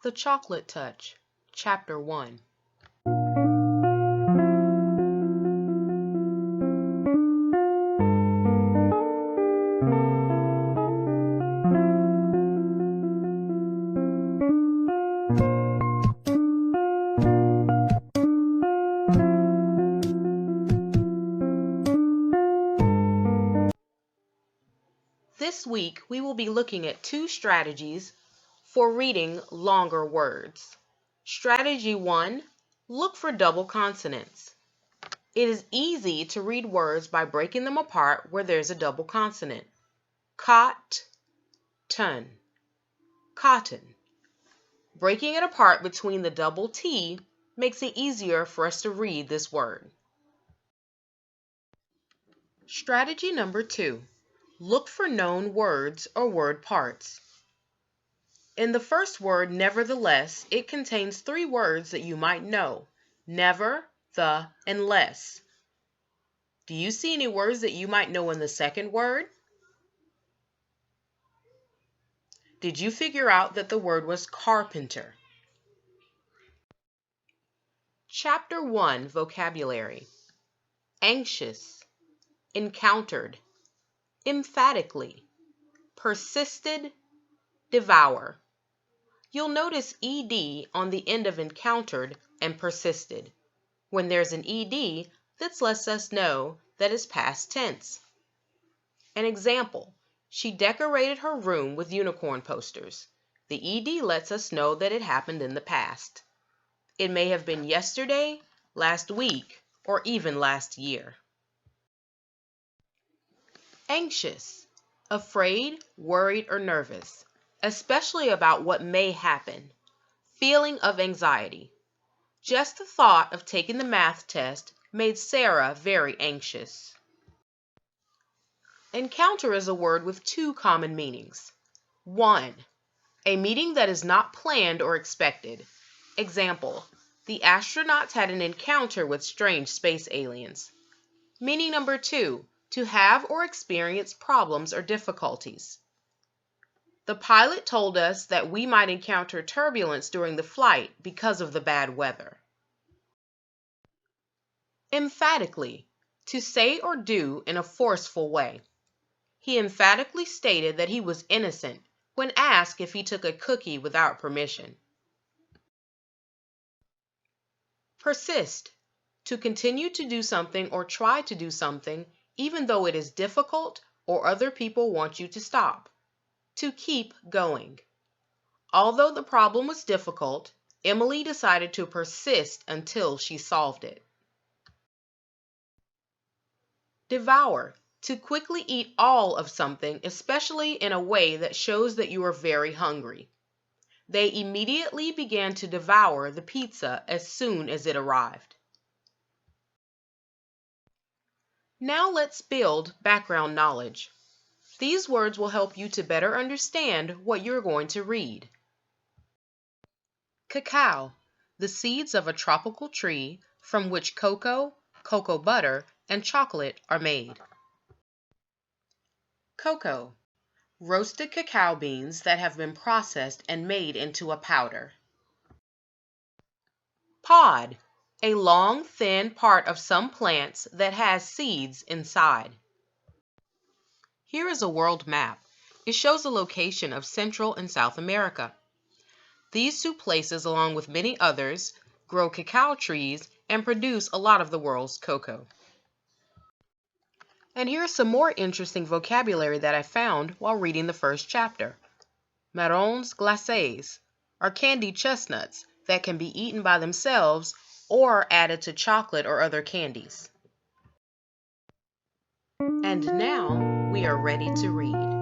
The Chocolate Touch, Chapter 1. This week, we will be looking at 2 strategies for reading longer words. Strategy 1, look for double consonants. It is easy to read words by breaking them apart where there's a double consonant. Cotton, cotton. Breaking it apart between the double T makes it easier for us to read this word. Strategy number 2, look for known words or word parts. In the first word, nevertheless, it contains 3 words that you might know: never, the, and less. Do you see any words that you might know in the second word? Did you figure out that the word was carpenter? Chapter 1, Vocabulary. Anxious, encountered, emphatically, persisted, devour. You'll notice ed on the end of encountered and persisted. When there's an ed, this lets us know that it's past tense. An example, she decorated her room with unicorn posters. The ed lets us know that it happened in the past. It may have been yesterday, last week, or even last year. Anxious, afraid, worried, or nervous, especially about what may happen. Feeling of anxiety. Just the thought of taking the math test made Sarah very anxious. Encounter is a word with 2 common meanings. 1, a meeting that is not planned or expected. Example, the astronauts had an encounter with strange space aliens. Meaning number 2, to have or experience problems or difficulties. The pilot told us that we might encounter turbulence during the flight because of the bad weather. Emphatically, to say or do in a forceful way. He emphatically stated that he was innocent when asked if he took a cookie without permission. Persist, to continue to do something or try to do something even though it is difficult or other people want you to stop. To keep going. Although the problem was difficult, Emily decided to persist until she solved it. Devour, to quickly eat all of something, especially in a way that shows that you are very hungry. They immediately began to devour the pizza as soon as it arrived. Now let's build background knowledge. These words will help you to better understand what you're going to read. Cacao, the seeds of a tropical tree from which cocoa, cocoa butter, and chocolate are made. Cocoa, roasted cacao beans that have been processed and made into a powder. Pod, a long, thin part of some plants that has seeds inside. Here is a world map. It shows the location of Central and South America. These 2 places, along with many others, grow cacao trees and produce a lot of the world's cocoa. And here's some more interesting vocabulary that I found while reading the first chapter. Marrons glacés are candied chestnuts that can be eaten by themselves or added to chocolate or other candies. And now we are ready to read.